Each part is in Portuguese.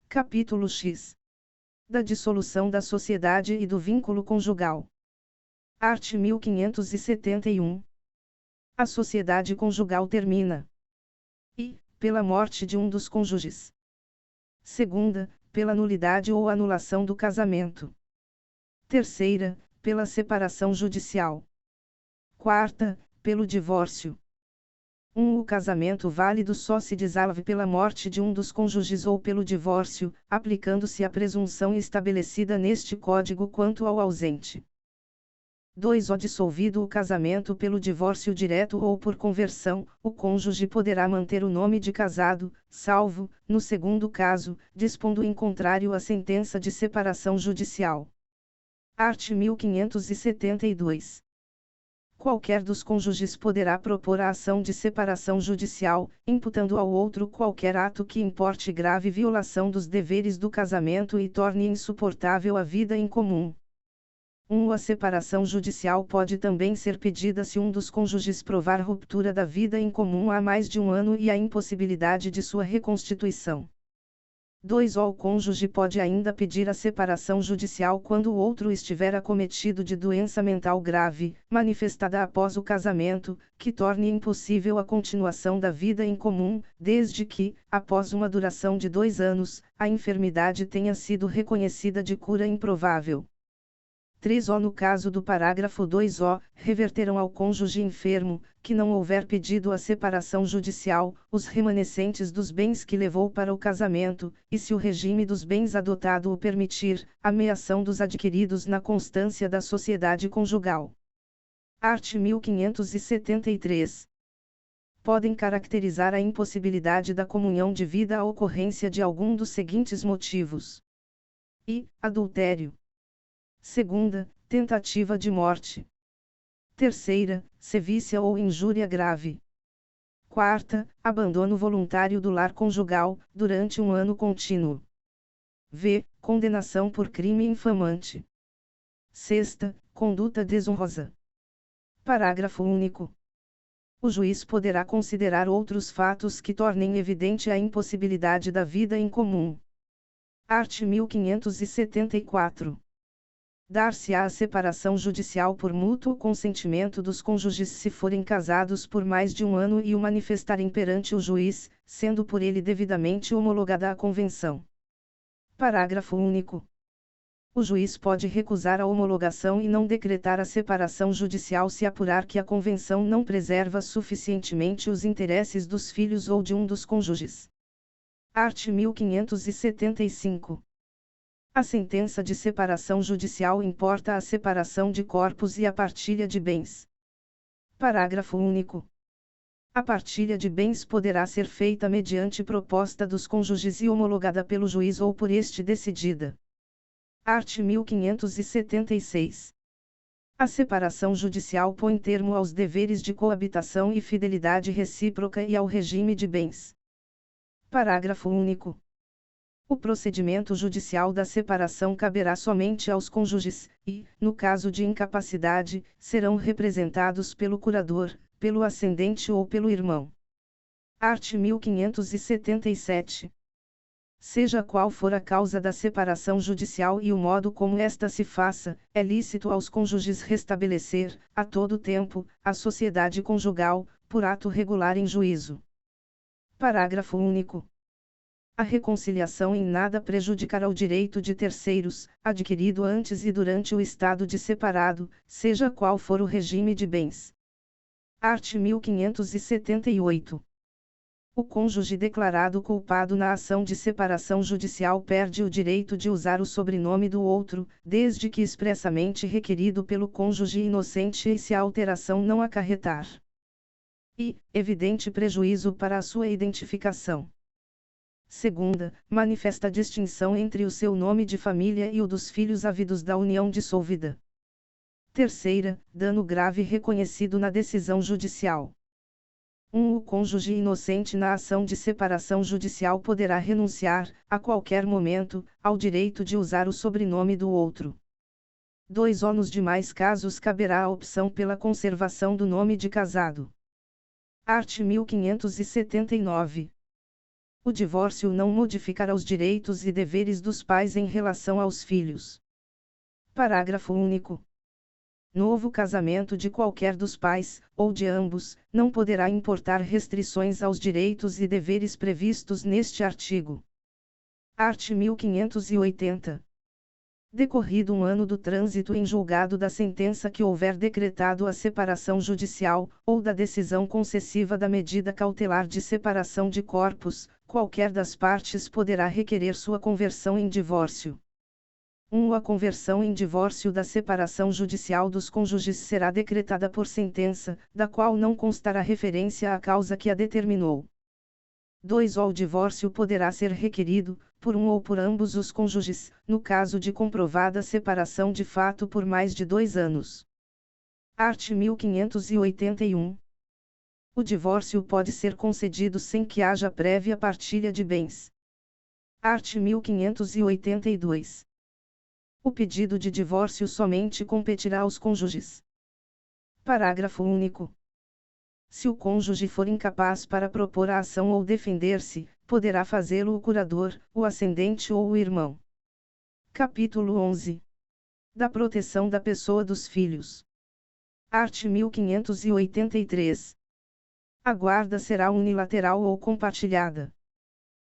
Capítulo X. Da dissolução da sociedade e do vínculo conjugal. Art. 1571. A sociedade conjugal termina. I. Pela morte de um dos cônjuges. Segunda, pela nulidade ou anulação do casamento. Terceira, pela separação judicial. Quarta, pelo divórcio. O casamento válido só se dissolve pela morte de um dos cônjuges ou pelo divórcio, aplicando-se a presunção estabelecida neste Código quanto ao ausente. 2. O dissolvido o casamento pelo divórcio direto ou por conversão, o cônjuge poderá manter o nome de casado, salvo, no segundo caso, dispondo em contrário a sentença de separação judicial. Art. 1572. Qualquer dos cônjuges poderá propor a ação de separação judicial, imputando ao outro qualquer ato que importe grave violação dos deveres do casamento e torne insuportável a vida em comum. A separação judicial pode também ser pedida se um dos cônjuges provar ruptura da vida em comum há mais de um ano e a impossibilidade de sua reconstituição. 2. O cônjuge pode ainda pedir a separação judicial quando o outro estiver acometido de doença mental grave, manifestada após o casamento, que torne impossível a continuação da vida em comum, desde que, após uma duração de 2 anos, a enfermidade tenha sido reconhecida de cura improvável. 3. No caso do parágrafo 2, reverterão ao cônjuge enfermo, que não houver pedido a separação judicial, os remanescentes dos bens que levou para o casamento, e se o regime dos bens adotado o permitir, a meação dos adquiridos na constância da sociedade conjugal. Art. 1573. Podem caracterizar a impossibilidade da comunhão de vida a ocorrência de algum dos seguintes motivos: I. Adultério. Segunda, tentativa de morte. Terceira, sevícia ou injúria grave. Quarta, abandono voluntário do lar conjugal, durante um ano contínuo. V. Condenação por crime infamante. Sexta, conduta desonrosa. Parágrafo único. O juiz poderá considerar outros fatos que tornem evidente a impossibilidade da vida em comum. Art. 1574. Dar-se-á a separação judicial por mútuo consentimento dos cônjuges se forem casados por mais de um ano e o manifestarem perante o juiz, sendo por ele devidamente homologada a convenção. Parágrafo único. O juiz pode recusar a homologação e não decretar a separação judicial se apurar que a convenção não preserva suficientemente os interesses dos filhos ou de um dos cônjuges. Art. 1575. A sentença de separação judicial importa a separação de corpos e a partilha de bens. Parágrafo único. A partilha de bens poderá ser feita mediante proposta dos cônjuges e homologada pelo juiz ou por este decidida. Art. 1576. A separação judicial põe termo aos deveres de coabitação e fidelidade recíproca e ao regime de bens. Parágrafo único. O procedimento judicial da separação caberá somente aos cônjuges, e, no caso de incapacidade, serão representados pelo curador, pelo ascendente ou pelo irmão. Art. 1577. Seja qual for a causa da separação judicial e o modo como esta se faça, é lícito aos cônjuges restabelecer, a todo tempo, a sociedade conjugal, por ato regular em juízo. Parágrafo único. A reconciliação em nada prejudicará o direito de terceiros, adquirido antes e durante o estado de separado, seja qual for o regime de bens. Art. 1578. O cônjuge declarado culpado na ação de separação judicial perde o direito de usar o sobrenome do outro, desde que expressamente requerido pelo cônjuge inocente e se a alteração não acarretar evidente prejuízo para a sua identificação. Segunda, manifesta distinção entre o seu nome de família e o dos filhos havidos da união dissolvida. Terceira, dano grave reconhecido na decisão judicial. O cônjuge inocente na ação de separação judicial poderá renunciar, a qualquer momento, ao direito de usar o sobrenome do outro. 2. Nos demais casos caberá a opção pela conservação do nome de casado. Art. 1579. O divórcio não modificará os direitos e deveres dos pais em relação aos filhos. Parágrafo único. Novo casamento de qualquer dos pais, ou de ambos, não poderá importar restrições aos direitos e deveres previstos neste artigo. Art. 1580. Decorrido um ano do trânsito em julgado da sentença que houver decretado a separação judicial, ou da decisão concessiva da medida cautelar de separação de corpos, qualquer das partes poderá requerer sua conversão em divórcio. 1. A conversão em divórcio da separação judicial dos cônjuges será decretada por sentença, da qual não constará referência à causa que a determinou. 2. O divórcio poderá ser requerido, por um ou por ambos os cônjuges, no caso de comprovada separação de fato por mais de 2 anos. Art. 1581. O divórcio pode ser concedido sem que haja prévia partilha de bens. Art. 1582. O pedido de divórcio somente competirá aos cônjuges. Parágrafo único. Se o cônjuge for incapaz para propor a ação ou defender-se, poderá fazê-lo o curador, o ascendente ou o irmão. Capítulo 11. Da proteção da pessoa dos filhos. Art. 1583. A guarda será unilateral ou compartilhada.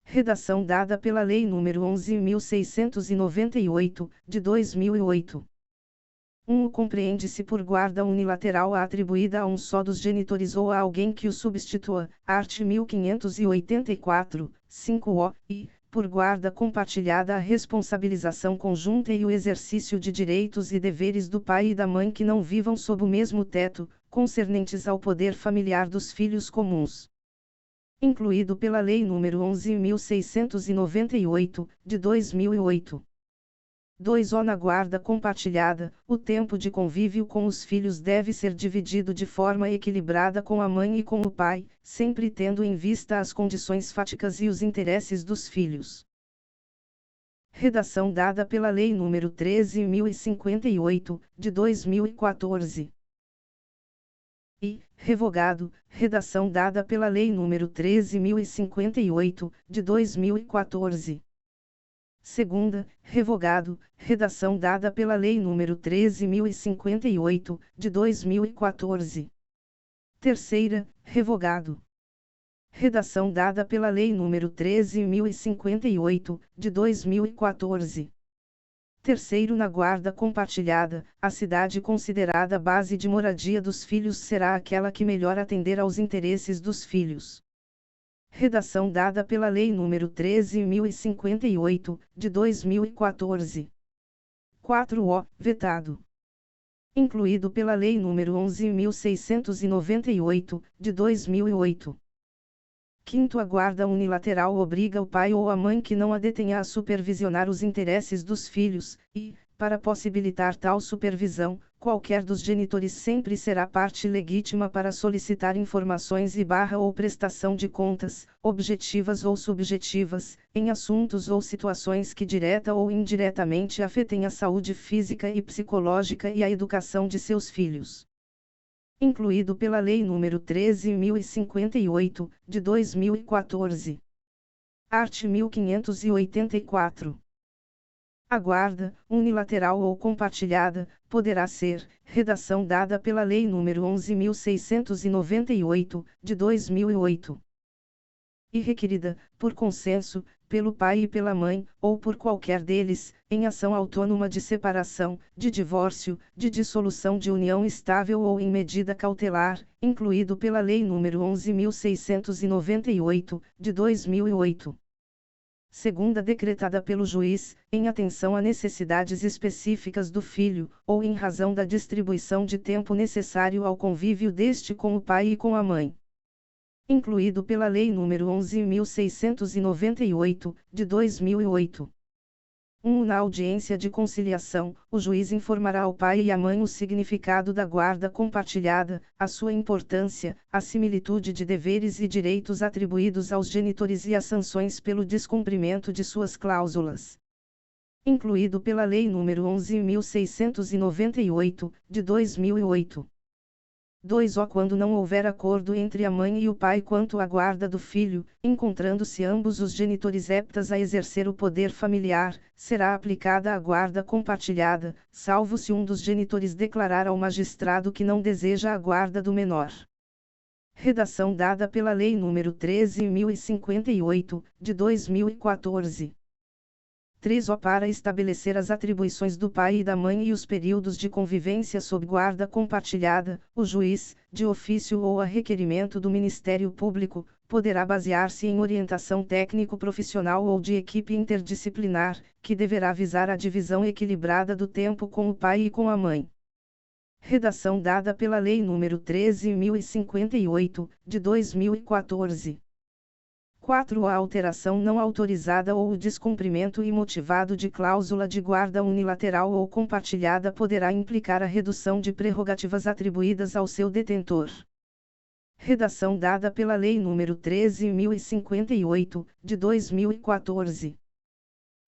Redação dada pela Lei nº 11.698, de 2008. 1. Compreende-se por guarda unilateral a atribuída a um só dos genitores ou a alguém que o substitua, art. 1584, 5 e, por guarda compartilhada a responsabilização conjunta e o exercício de direitos e deveres do pai e da mãe que não vivam sob o mesmo teto, concernentes ao poder familiar dos filhos comuns. Incluído pela Lei nº 11.698, de 2008. 2. Na guarda compartilhada, o tempo de convívio com os filhos deve ser dividido de forma equilibrada com a mãe e com o pai, sempre tendo em vista as condições fáticas e os interesses dos filhos. Redação dada pela Lei nº 13.058, de 2014. E, revogado, redação dada pela Lei nº 13.058, de 2014. Segunda, revogado, redação dada pela Lei nº 13.058, de 2014. Terceira, revogado. Redação dada pela Lei nº 13.058, de 2014. Terceiro, na guarda compartilhada, a cidade considerada base de moradia dos filhos será aquela que melhor atender aos interesses dos filhos. Redação dada pela Lei nº 13.058, de 2014. 4. Vetado. Incluído pela Lei nº 11.698, de 2008. 5. A guarda unilateral obriga o pai ou a mãe que não a detenha a supervisionar os interesses dos filhos, e, para possibilitar tal supervisão, qualquer dos genitores sempre será parte legítima para solicitar informações ou prestação de contas, objetivas ou subjetivas, em assuntos ou situações que direta ou indiretamente afetem a saúde física e psicológica e a educação de seus filhos. Incluído pela Lei nº 13.058, de 2014. Art. 1584. A guarda, unilateral ou compartilhada, poderá ser, redação dada pela Lei nº 11.698, de 2008. E requerida, por consenso, pelo pai e pela mãe, ou por qualquer deles, em ação autônoma de separação, de divórcio, de dissolução de união estável ou em medida cautelar, incluído pela Lei nº 11.698, de 2008. Segunda, decretada pelo juiz, em atenção a necessidades específicas do filho, ou em razão da distribuição de tempo necessário ao convívio deste com o pai e com a mãe. Incluído pela Lei nº 11.698, de 2008. 1. Na audiência de conciliação, o juiz informará ao pai e à mãe o significado da guarda compartilhada, a sua importância, a similitude de deveres e direitos atribuídos aos genitores e as sanções pelo descumprimento de suas cláusulas. Incluído pela Lei nº 11.698, de 2008. 2. Quando não houver acordo entre a mãe e o pai quanto à guarda do filho, encontrando-se ambos os genitores aptos a exercer o poder familiar, será aplicada a guarda compartilhada, salvo se um dos genitores declarar ao magistrado que não deseja a guarda do menor. Redação dada pela Lei nº 13.058, de 2014. 3. Para estabelecer as atribuições do pai e da mãe e os períodos de convivência sob guarda compartilhada, o juiz, de ofício ou a requerimento do Ministério Público, poderá basear-se em orientação técnico-profissional ou de equipe interdisciplinar, que deverá visar a divisão equilibrada do tempo com o pai e com a mãe. Redação dada pela Lei nº 13.058, de 2014. 4. A alteração não autorizada ou o descumprimento imotivado de cláusula de guarda unilateral ou compartilhada poderá implicar a redução de prerrogativas atribuídas ao seu detentor. Redação dada pela Lei nº 13.058, de 2014.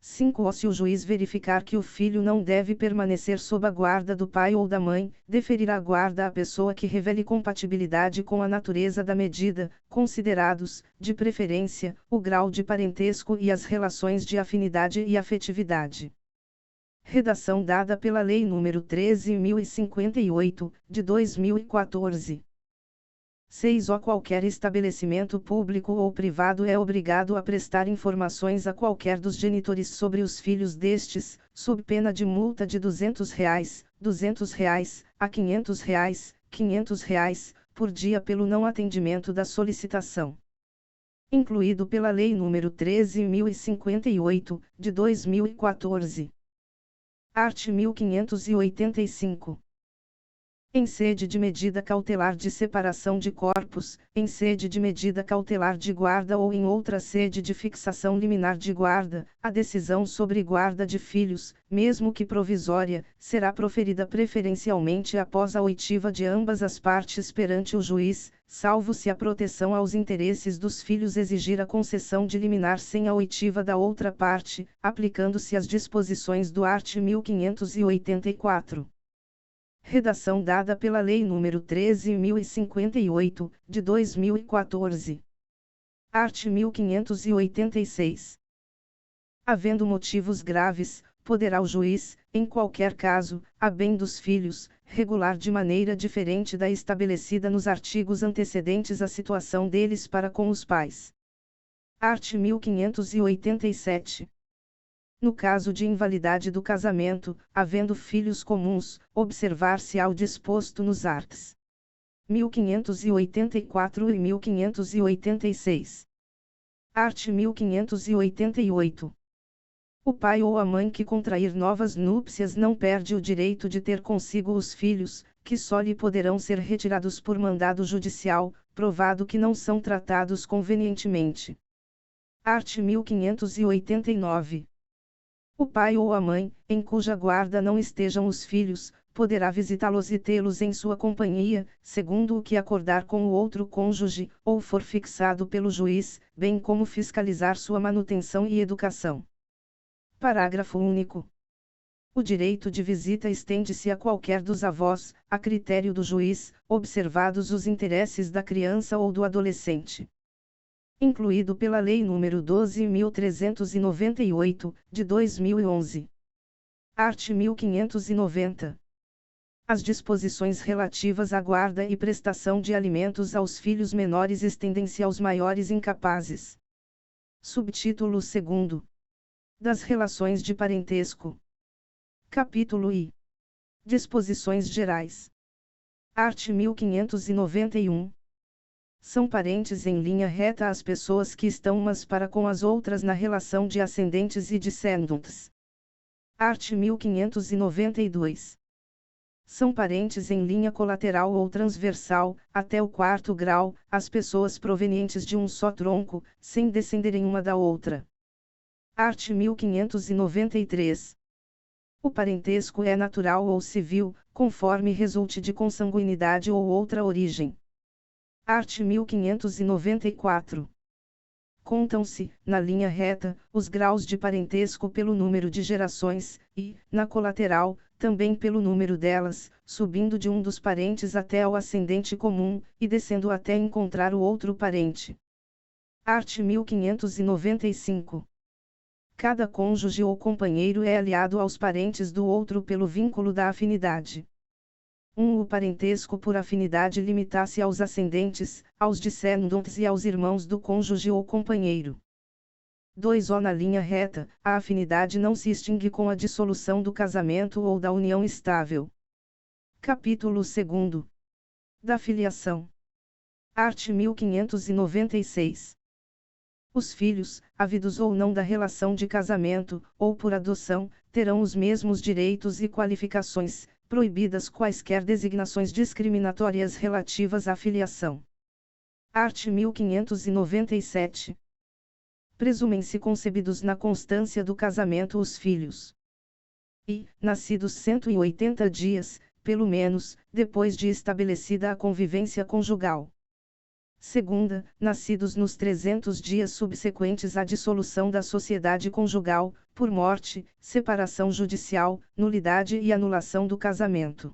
5. Se o juiz verificar que o filho não deve permanecer sob a guarda do pai ou da mãe, deferirá a guarda à pessoa que revele compatibilidade com a natureza da medida, considerados, de preferência, o grau de parentesco e as relações de afinidade e afetividade. Redação dada pela Lei nº 13.058, de 2014. 6. Qualquer estabelecimento público ou privado é obrigado a prestar informações a qualquer dos genitores sobre os filhos destes, sob pena de multa de R$ 200, R$ 200 a R$ 500, R$ 500 por dia pelo não atendimento da solicitação. Incluído pela Lei nº 13.058, de 2014. Art. 1585. Em sede de medida cautelar de separação de corpos, em sede de medida cautelar de guarda ou em outra sede de fixação liminar de guarda, a decisão sobre guarda de filhos, mesmo que provisória, será proferida preferencialmente após a oitiva de ambas as partes perante o juiz, salvo se a proteção aos interesses dos filhos exigir a concessão de liminar sem a oitiva da outra parte, aplicando-se as disposições do art. 1584. Redação dada pela Lei nº 13.058, de 2014. Art. 1586. Havendo motivos graves, poderá o juiz, em qualquer caso, a bem dos filhos, regular de maneira diferente da estabelecida nos artigos antecedentes a situação deles para com os pais. Art. 1587. No caso de invalidade do casamento, havendo filhos comuns, observar-se-á o disposto nos arts. 1584 e 1586. Art. 1588. O pai ou a mãe que contrair novas núpcias não perde o direito de ter consigo os filhos, que só lhe poderão ser retirados por mandado judicial, provado que não são tratados convenientemente. Art. 1589. O pai ou a mãe, em cuja guarda não estejam os filhos, poderá visitá-los e tê-los em sua companhia, segundo o que acordar com o outro cônjuge, ou for fixado pelo juiz, bem como fiscalizar sua manutenção e educação. Parágrafo único. O direito de visita estende-se a qualquer dos avós, a critério do juiz, observados os interesses da criança ou do adolescente. Incluído pela Lei nº 12.398, de 2011. Art. 1590. As disposições relativas à guarda e prestação de alimentos aos filhos menores estendem-se aos maiores incapazes. Subtítulo 2. Das relações de parentesco. Capítulo I. Disposições gerais. Art. 1591. São parentes em linha reta as pessoas que estão umas para com as outras na relação de ascendentes e descendentes. Art. 1592. São parentes em linha colateral ou transversal, até o 4º grau, as pessoas provenientes de um só tronco, sem descenderem uma da outra. Art. 1593. O parentesco é natural ou civil, conforme resulte de consanguinidade ou outra origem. Art. 1594. Contam-se, na linha reta, os graus de parentesco pelo número de gerações, e, na colateral, também pelo número delas, subindo de um dos parentes até ao ascendente comum, e descendo até encontrar o outro parente. Art. 1595. Cada cônjuge ou companheiro é aliado aos parentes do outro pelo vínculo da afinidade. O parentesco por afinidade limita-se aos ascendentes, aos descendentes e aos irmãos do cônjuge ou companheiro. 2. Na linha reta, a afinidade não se extingue com a dissolução do casamento ou da união estável. Capítulo 2. Da filiação. Art. 1596. Os filhos, havidos ou não da relação de casamento, ou por adoção, terão os mesmos direitos e qualificações, proibidas quaisquer designações discriminatórias relativas à filiação. Art. 1597. Presumem-se concebidos na constância do casamento os filhos. E, nascidos 180 dias, pelo menos, depois de estabelecida a convivência conjugal. Segunda, nascidos nos 300 dias subsequentes à dissolução da sociedade conjugal, por morte, separação judicial, nulidade e anulação do casamento.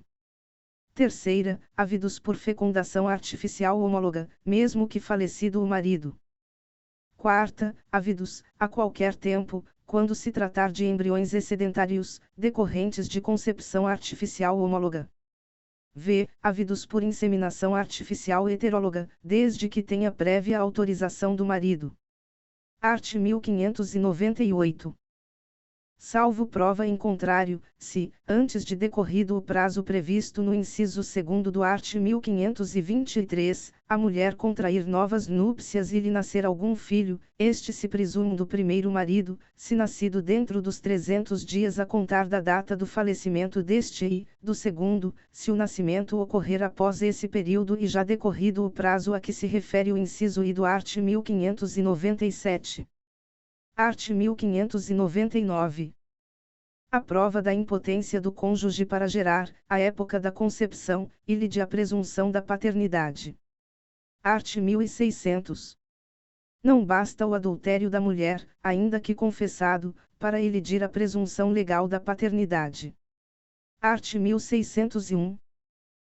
Terceira, havidos por fecundação artificial homóloga, mesmo que falecido o marido. Quarta, havidos, a qualquer tempo, quando se tratar de embriões excedentários, decorrentes de concepção artificial homóloga. V. Havidos por inseminação artificial heteróloga, desde que tenha prévia autorização do marido. Art. 1598. Salvo prova em contrário, se, antes de decorrido o prazo previsto no inciso 2º do art. 1523, a mulher contrair novas núpcias e lhe nascer algum filho, este se presume do primeiro marido, se nascido dentro dos 300 dias a contar da data do falecimento deste e, do segundo, se o nascimento ocorrer após esse período e já decorrido o prazo a que se refere o inciso I do art. 1597. Art. 1599. A prova da impotência do cônjuge para gerar, à época da concepção, e lhe de a presunção da paternidade. Art. 1600. Não basta o adultério da mulher, ainda que confessado, para elidir a presunção legal da paternidade. Art. 1601.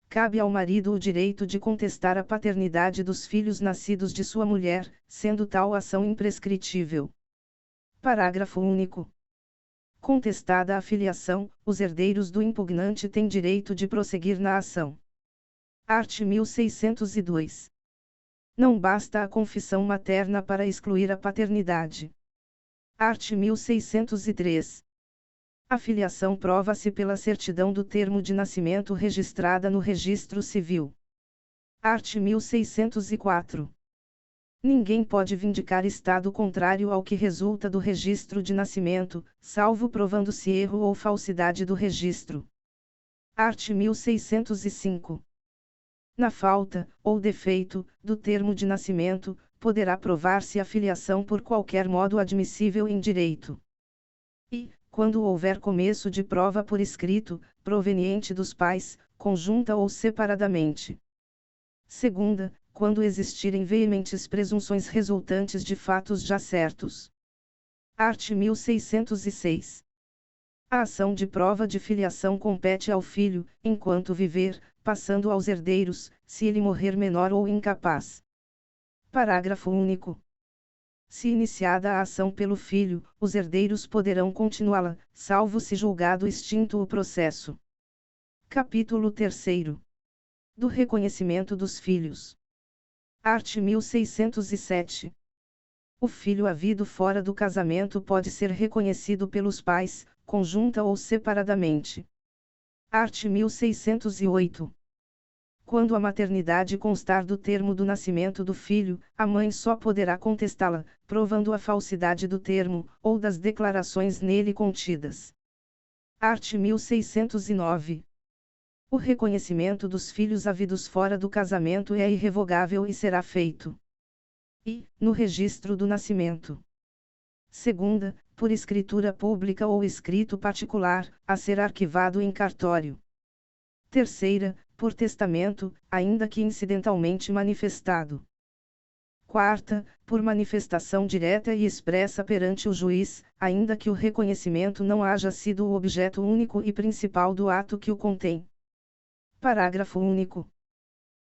Cabe ao marido o direito de contestar a paternidade dos filhos nascidos de sua mulher, sendo tal ação imprescritível. Parágrafo único. Contestada a filiação, os herdeiros do impugnante têm direito de prosseguir na ação. Art. 1602. Não basta a confissão materna para excluir a paternidade. Art. 1603. A filiação prova-se pela certidão do termo de nascimento registrada no Registro Civil. Art. 1604. Ninguém pode vindicar estado contrário ao que resulta do registro de nascimento, salvo provando-se erro ou falsidade do registro. Art. 1605. Na falta, ou defeito, do termo de nascimento, poderá provar-se a filiação por qualquer modo admissível em direito. E, quando houver começo de prova por escrito, proveniente dos pais, conjunta ou separadamente. Segunda, quando existirem veementes presunções resultantes de fatos já certos. Art. 1606. A ação de prova de filiação compete ao filho, enquanto viver, passando aos herdeiros, se ele morrer menor ou incapaz. Parágrafo único. Se iniciada a ação pelo filho, os herdeiros poderão continuá-la, salvo se julgado extinto o processo. Capítulo 3. Do reconhecimento dos filhos. Art. 1607. O filho havido fora do casamento pode ser reconhecido pelos pais, conjunta ou separadamente. Art. 1608. Quando a maternidade constar do termo do nascimento do filho, a mãe só poderá contestá-la, provando a falsidade do termo, ou das declarações nele contidas. Art. 1609. O reconhecimento dos filhos havidos fora do casamento é irrevogável e será feito. E, no registro do nascimento. Segunda, por escritura pública ou escrito particular, a ser arquivado em cartório. Terceira, por testamento, ainda que incidentalmente manifestado. Quarta, por manifestação direta e expressa perante o juiz, ainda que o reconhecimento não haja sido o objeto único e principal do ato que o contém. Parágrafo único.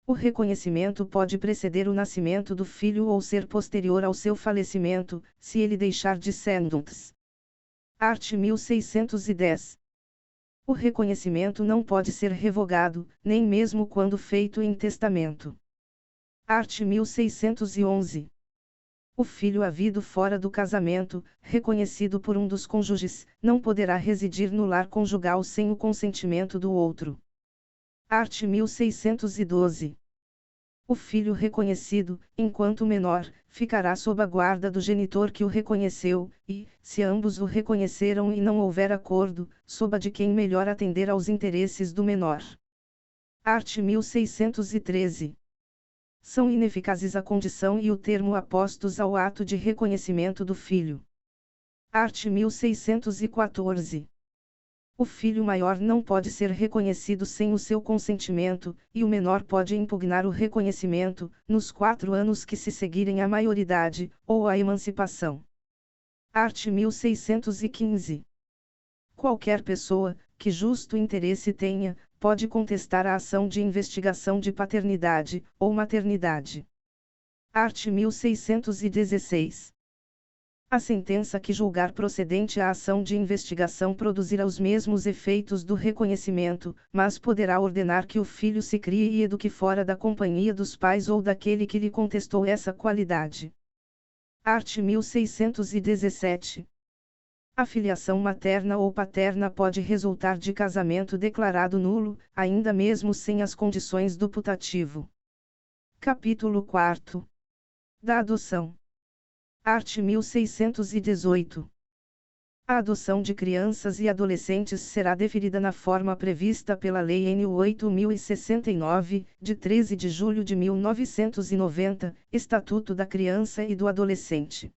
O reconhecimento pode preceder o nascimento do filho ou ser posterior ao seu falecimento, se ele deixar descendentes. Art. 1610. O reconhecimento não pode ser revogado, nem mesmo quando feito em testamento. Art. 1611. O filho havido fora do casamento, reconhecido por um dos cônjuges, não poderá residir no lar conjugal sem o consentimento do outro. Art. 1612. O filho reconhecido, enquanto menor, ficará sob a guarda do genitor que o reconheceu, e, se ambos o reconheceram e não houver acordo, sob a de quem melhor atender aos interesses do menor. Art. 1613. São ineficazes a condição e o termo apostos ao ato de reconhecimento do filho. Art. 1614. O filho maior não pode ser reconhecido sem o seu consentimento, e o menor pode impugnar o reconhecimento, nos 4 anos que se seguirem à maioridade, ou à emancipação. Art. 1615. Qualquer pessoa, que justo interesse tenha, pode contestar a ação de investigação de paternidade, ou maternidade. Art. 1616. A sentença que julgar procedente a ação de investigação produzirá os mesmos efeitos do reconhecimento, mas poderá ordenar que o filho se crie e eduque fora da companhia dos pais ou daquele que lhe contestou essa qualidade. Art. 1617. A filiação materna ou paterna pode resultar de casamento declarado nulo, ainda mesmo sem as condições do putativo. Capítulo 4. Da adoção. Art. 1618. A adoção de crianças e adolescentes será deferida na forma prevista pela Lei N. 8069, de 13 de julho de 1990, Estatuto da Criança e do Adolescente.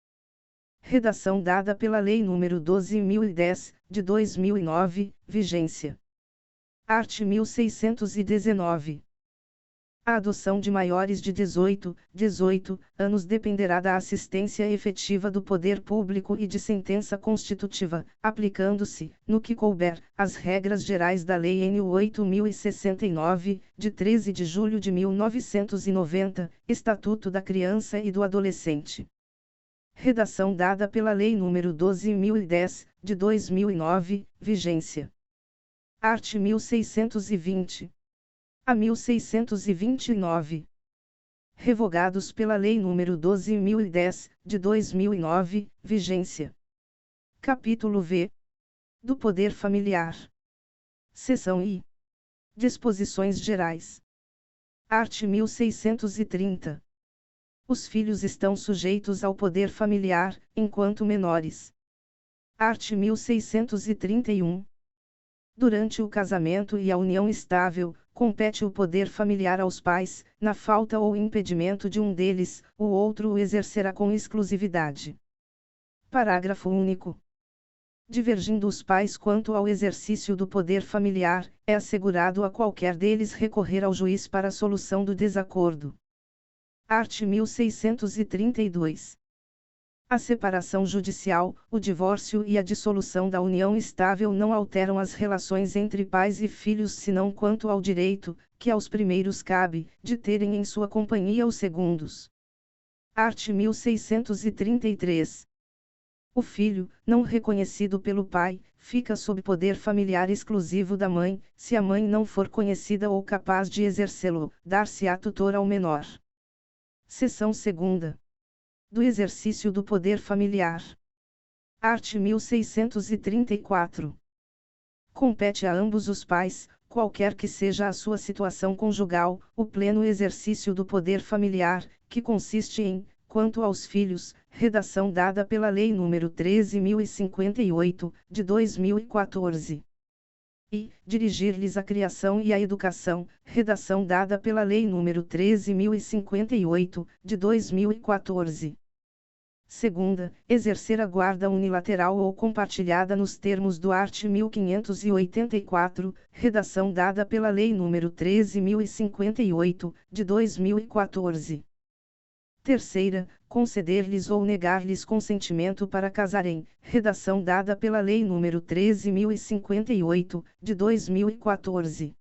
Redação dada pela Lei nº 12.010, de 2009, vigência. Art. 1619. A adoção de maiores de 18 anos dependerá da assistência efetiva do poder público e de sentença constitutiva, aplicando-se, no que couber, as regras gerais da Lei N. 8069, de 13 de julho de 1990, Estatuto da Criança e do Adolescente. Redação dada pela Lei nº 12.010, de 2009, vigência. Art. 1620. A 1629. Revogados pela Lei nº 12.010, de 2009, vigência. Capítulo V. Do Poder Familiar. Seção I. Disposições Gerais. Art. 1630. Os filhos estão sujeitos ao poder familiar, enquanto menores. Art. 1631. Durante o casamento e a união estável, compete o poder familiar aos pais, na falta ou impedimento de um deles, o outro o exercerá com exclusividade. Parágrafo único. Divergindo os pais quanto ao exercício do poder familiar, é assegurado a qualquer deles recorrer ao juiz para a solução do desacordo. Art. 1632. A separação judicial, o divórcio e a dissolução da união estável não alteram as relações entre pais e filhos senão quanto ao direito, que aos primeiros cabe, de terem em sua companhia os segundos. Art. 1633. O filho, não reconhecido pelo pai, fica sob poder familiar exclusivo da mãe, se a mãe não for conhecida ou capaz de exercê-lo, dar-se-á tutor ao menor. Seção 2ª. Do exercício do poder familiar. Art. 1634. Compete a ambos os pais, qualquer que seja a sua situação conjugal, o pleno exercício do poder familiar, que consiste em, quanto aos filhos, redação dada pela Lei nº 13.058, de 2014. E, dirigir-lhes a criação e a educação, redação dada pela Lei nº 13.058, de 2014. Segunda, exercer a guarda unilateral ou compartilhada nos termos do art. 1584, redação dada pela Lei nº 13.058, de 2014. Terceira, conceder-lhes ou negar-lhes consentimento para casarem, redação dada pela Lei nº 13.058, de 2014.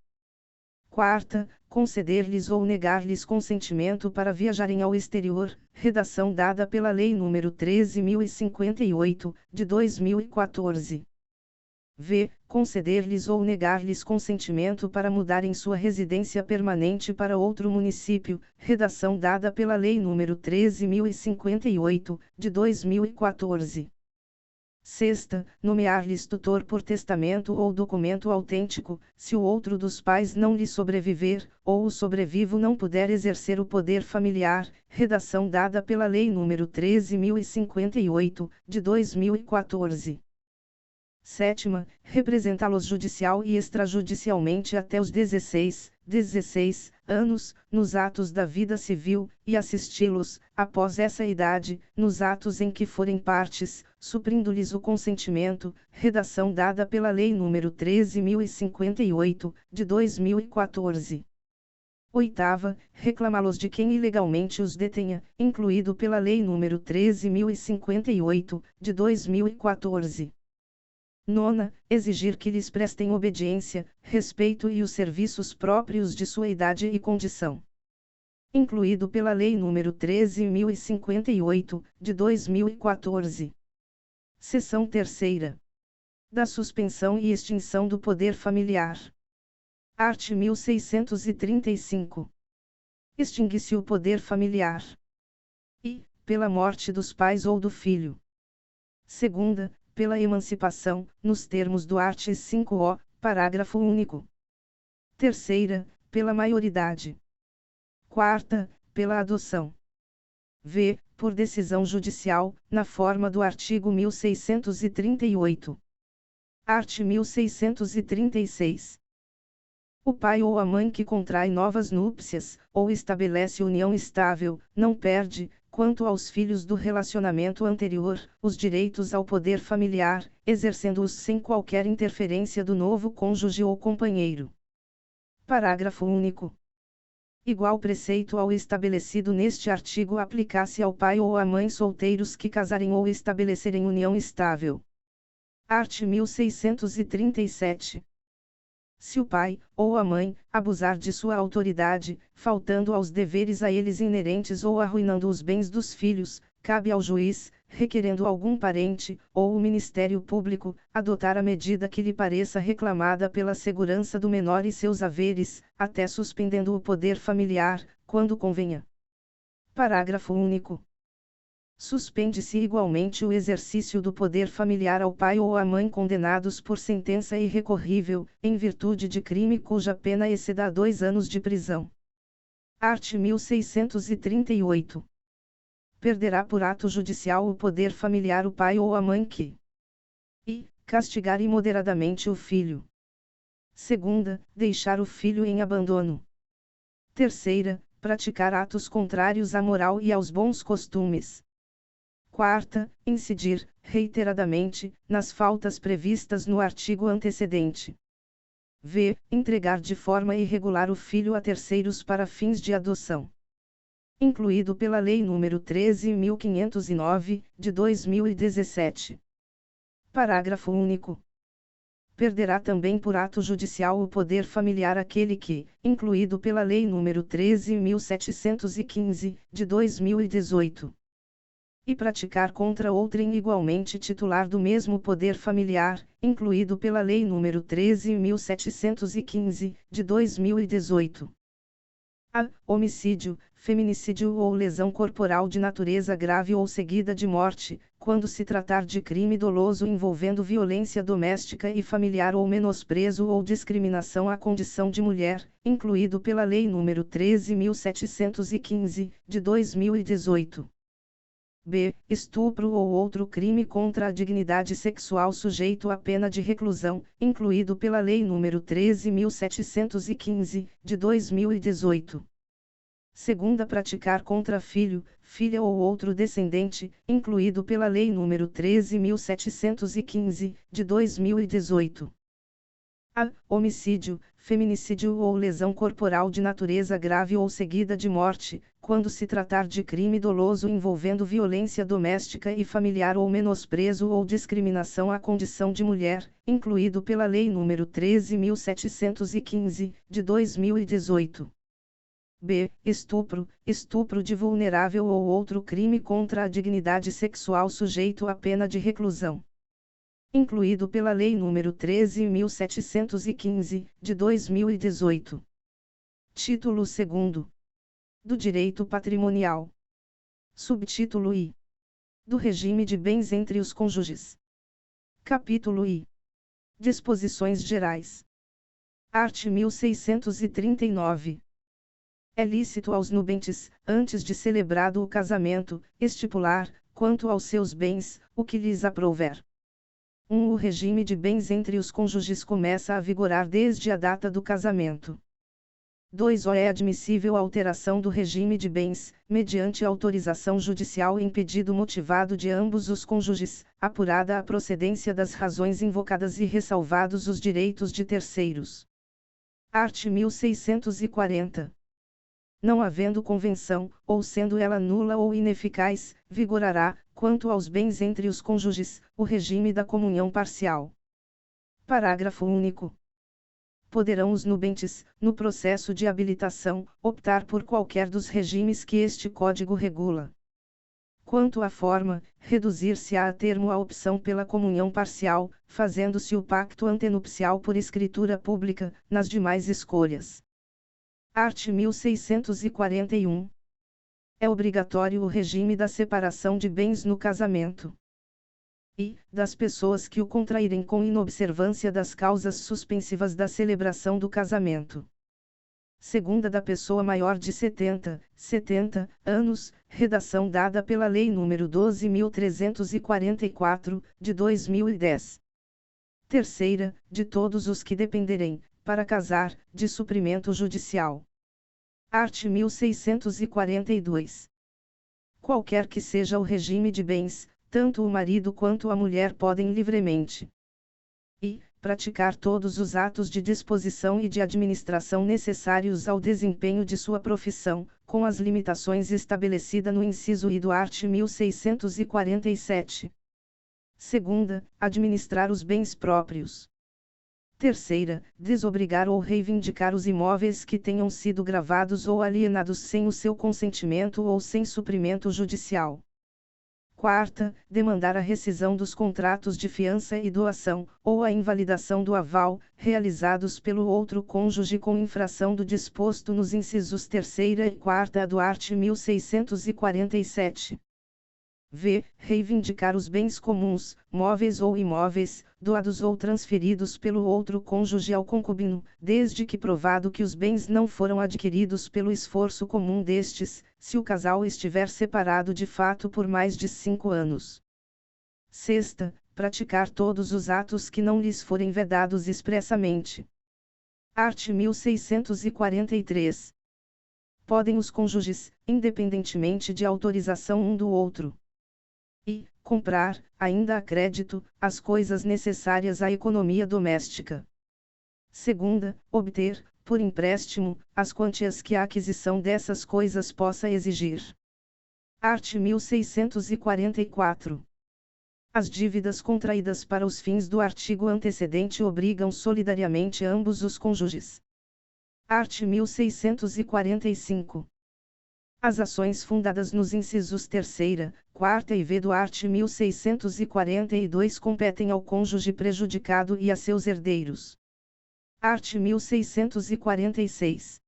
Quarta, conceder-lhes ou negar-lhes consentimento para viajarem ao exterior, redação dada pela Lei nº 13.058, de 2014. V. Conceder-lhes ou negar-lhes consentimento para mudarem sua residência permanente para outro município, redação dada pela Lei nº 13.058, de 2014. Sexta, nomear-lhes tutor por testamento ou documento autêntico, se o outro dos pais não lhe sobreviver, ou o sobrevivo não puder exercer o poder familiar, redação dada pela Lei nº 13.058, de 2014. Sétima, representá-los judicial e extrajudicialmente até os 16 anos, nos atos da vida civil, e assisti-los, após essa idade, nos atos em que forem partes, suprindo-lhes o consentimento, redação dada pela Lei nº 13.058, de 2014. Oitava, reclamá-los de quem ilegalmente os detenha, incluído pela Lei nº 13.058, de 2014. Nona, exigir que lhes prestem obediência, respeito e os serviços próprios de sua idade e condição. Incluído pela Lei nº 13.058, de 2014. Seção 3ª. Da suspensão e extinção do poder familiar. Art. 1635. Extingue-se o poder familiar. I. Pela morte dos pais ou do filho. Segunda, pela emancipação, nos termos do art. 5-O, parágrafo único. Terceira, pela maioridade. Quarta, pela adoção. V. Por decisão judicial, na forma do artigo 1638. Art. 1636. O pai ou a mãe que contrai novas núpcias, ou estabelece união estável, não perde, quanto aos filhos do relacionamento anterior, os direitos ao poder familiar, exercendo-os sem qualquer interferência do novo cônjuge ou companheiro. Parágrafo único. Igual preceito ao estabelecido neste artigo aplica-se ao pai ou à mãe solteiros que casarem ou estabelecerem união estável. Art. 1637. Se o pai, ou a mãe, abusar de sua autoridade, faltando aos deveres a eles inerentes ou arruinando os bens dos filhos, cabe ao juiz, requerendo algum parente, ou o Ministério Público, adotar a medida que lhe pareça reclamada pela segurança do menor e seus haveres, até suspendendo o poder familiar, quando convenha. Parágrafo único. Suspende-se igualmente o exercício do poder familiar ao pai ou à mãe condenados por sentença irrecorrível, em virtude de crime cuja pena exceda 2 anos de prisão. Art. 1638. Perderá por ato judicial o poder familiar o pai ou a mãe que I. Castigar imoderadamente o filho. Segunda, deixar o filho em abandono. Terceira, praticar atos contrários à moral e aos bons costumes. Quarta, incidir, reiteradamente, nas faltas previstas no artigo antecedente. V. Entregar de forma irregular o filho a terceiros para fins de adoção. Incluído pela Lei nº 13.509, de 2017. Parágrafo único. Perderá também por ato judicial o poder familiar aquele que, incluído pela Lei nº 13.715, de 2018. E praticar contra outrem igualmente titular do mesmo poder familiar, incluído pela Lei nº 13.715, de 2018. A. Homicídio, feminicídio ou lesão corporal de natureza grave ou seguida de morte, quando se tratar de crime doloso envolvendo violência doméstica e familiar ou menosprezo ou discriminação à condição de mulher, incluído pela Lei nº 13.715, de 2018. B. Estupro ou outro crime contra a dignidade sexual sujeito à pena de reclusão, incluído pela Lei nº 13.715, de 2018. Segunda, praticar contra filho, filha ou outro descendente, incluído pela Lei nº 13.715, de 2018. A. Homicídio, feminicídio ou lesão corporal de natureza grave ou seguida de morte, quando se tratar de crime doloso envolvendo violência doméstica e familiar ou menosprezo ou discriminação à condição de mulher, incluído pela Lei nº 13.715, de 2018. B. Estupro, estupro de vulnerável ou outro crime contra a dignidade sexual sujeito à pena de reclusão, incluído pela Lei nº 13.715, de 2018. Título 2º. Do Direito Patrimonial. Subtítulo I. Do Regime de Bens entre os Cônjuges. Capítulo I. Disposições Gerais. Art. 1639. É lícito aos nubentes, antes de celebrado o casamento, estipular, quanto aos seus bens, o que lhes aprouver. 1. O regime de bens entre os cônjuges começa a vigorar desde a data do casamento. 2. É admissível a alteração do regime de bens, mediante autorização judicial em pedido motivado de ambos os cônjuges, apurada a procedência das razões invocadas e ressalvados os direitos de terceiros. Art. 1640. Não havendo convenção, ou sendo ela nula ou ineficaz, vigorará, quanto aos bens entre os cônjuges, o regime da comunhão parcial. Parágrafo único. Poderão os nubentes, no processo de habilitação, optar por qualquer dos regimes que este Código regula. Quanto à forma, reduzir-se-á a termo a opção pela comunhão parcial, fazendo-se o pacto antenupcial por escritura pública, nas demais escolhas. Art. 1641. É obrigatório o regime da separação de bens no casamento. E, das pessoas que o contraírem com inobservância das causas suspensivas da celebração do casamento. Segunda da pessoa maior de 70 anos, redação dada pela Lei nº 12.344, de 2010. Terceira, de todos os que dependerem, para casar, de suprimento judicial. Art. 1642. Qualquer que seja o regime de bens, tanto o marido quanto a mulher podem livremente e praticar todos os atos de disposição e de administração necessários ao desempenho de sua profissão, com as limitações estabelecidas no inciso I do art. 1647. Segunda, administrar os bens próprios. Terceira, desobrigar ou reivindicar os imóveis que tenham sido gravados ou alienados sem o seu consentimento ou sem suprimento judicial. Quarta, demandar a rescisão dos contratos de fiança e doação, ou a invalidação do aval, realizados pelo outro cônjuge com infração do disposto nos incisos 3ª e 4ª do art. 1647. V. Reivindicar os bens comuns, móveis ou imóveis, doados ou transferidos pelo outro cônjuge ao concubino, desde que provado que os bens não foram adquiridos pelo esforço comum destes, se o casal estiver separado de fato por mais de 5 anos. Sexta, praticar todos os atos que não lhes forem vedados expressamente. Art. 1643. Podem os cônjuges, independentemente de autorização um do outro, e comprar, ainda a crédito, as coisas necessárias à economia doméstica. Segunda, obter, por empréstimo, as quantias que a aquisição dessas coisas possa exigir. Art. 1644. As dívidas contraídas para os fins do artigo antecedente obrigam solidariamente ambos os cônjuges. Art. 1645. As ações fundadas nos incisos 3ª, 4ª e v do art. 1642 competem ao cônjuge prejudicado e a seus herdeiros. Art. 1646.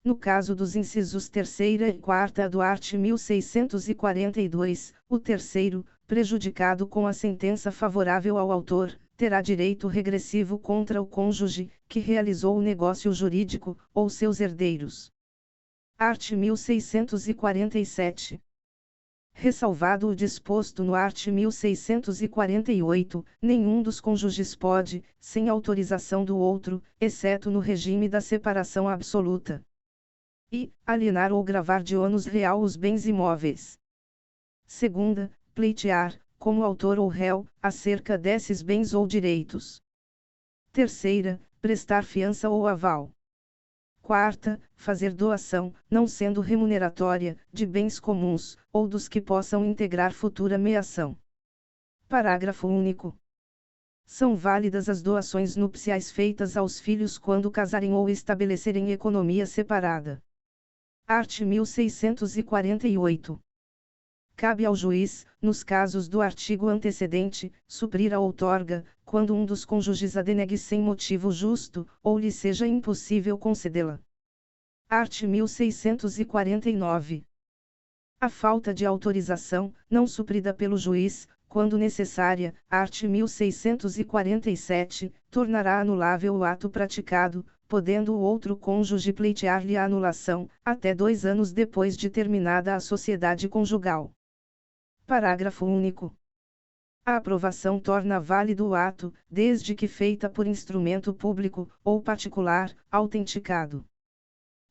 No caso dos incisos 3ª e 4ª do art. 1642, o terceiro, prejudicado com a sentença favorável ao autor, terá direito regressivo contra o cônjuge, que realizou o negócio jurídico, ou seus herdeiros. Art. 1647. Ressalvado o disposto no art. 1648, nenhum dos cônjuges pode, sem autorização do outro, exceto no regime da separação absoluta, e alienar ou gravar de ônus real os bens imóveis. Segunda, pleitear, como autor ou réu, acerca desses bens ou direitos. Terceira, prestar fiança ou aval. Quarta, fazer doação, não sendo remuneratória, de bens comuns, ou dos que possam integrar futura meação. Parágrafo único. São válidas as doações nupciais feitas aos filhos quando casarem ou estabelecerem economia separada. Art. 1648. Cabe ao juiz, nos casos do artigo antecedente, suprir a outorga, quando um dos cônjuges a denegue sem motivo justo, ou lhe seja impossível concedê-la. Art. 1649. A falta de autorização, não suprida pelo juiz, quando necessária, art. 1647, tornará anulável o ato praticado, podendo o outro cônjuge pleitear-lhe a anulação, até 2 anos depois de terminada a sociedade conjugal. Parágrafo único. A aprovação torna válido o ato, desde que feita por instrumento público, ou particular, autenticado.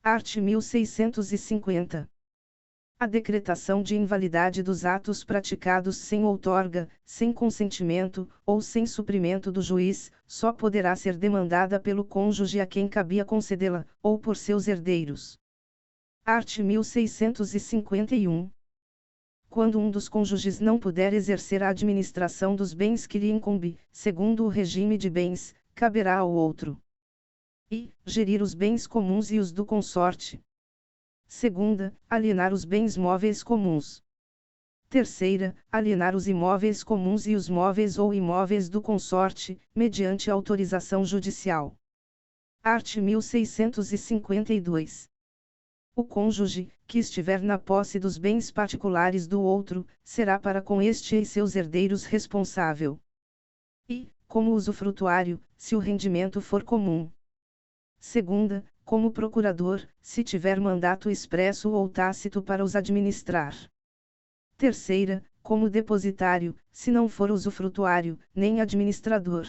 Art. 1650. A decretação de invalidade dos atos praticados sem outorga, sem consentimento, ou sem suprimento do juiz, só poderá ser demandada pelo cônjuge a quem cabia concedê-la, ou por seus herdeiros. Art. 1651. Quando um dos cônjuges não puder exercer a administração dos bens que lhe incumbe, segundo o regime de bens, caberá ao outro. I. Gerir os bens comuns e os do consorte. Segunda, alienar os bens móveis comuns. Terceira, alienar os imóveis comuns e os móveis ou imóveis do consorte, mediante autorização judicial. Art. 1652. O cônjuge, que estiver na posse dos bens particulares do outro, será para com este e seus herdeiros responsável. E, como usufrutuário, se o rendimento for comum. Segunda, como procurador, se tiver mandato expresso ou tácito para os administrar. Terceira, como depositário, se não for usufrutuário, nem administrador.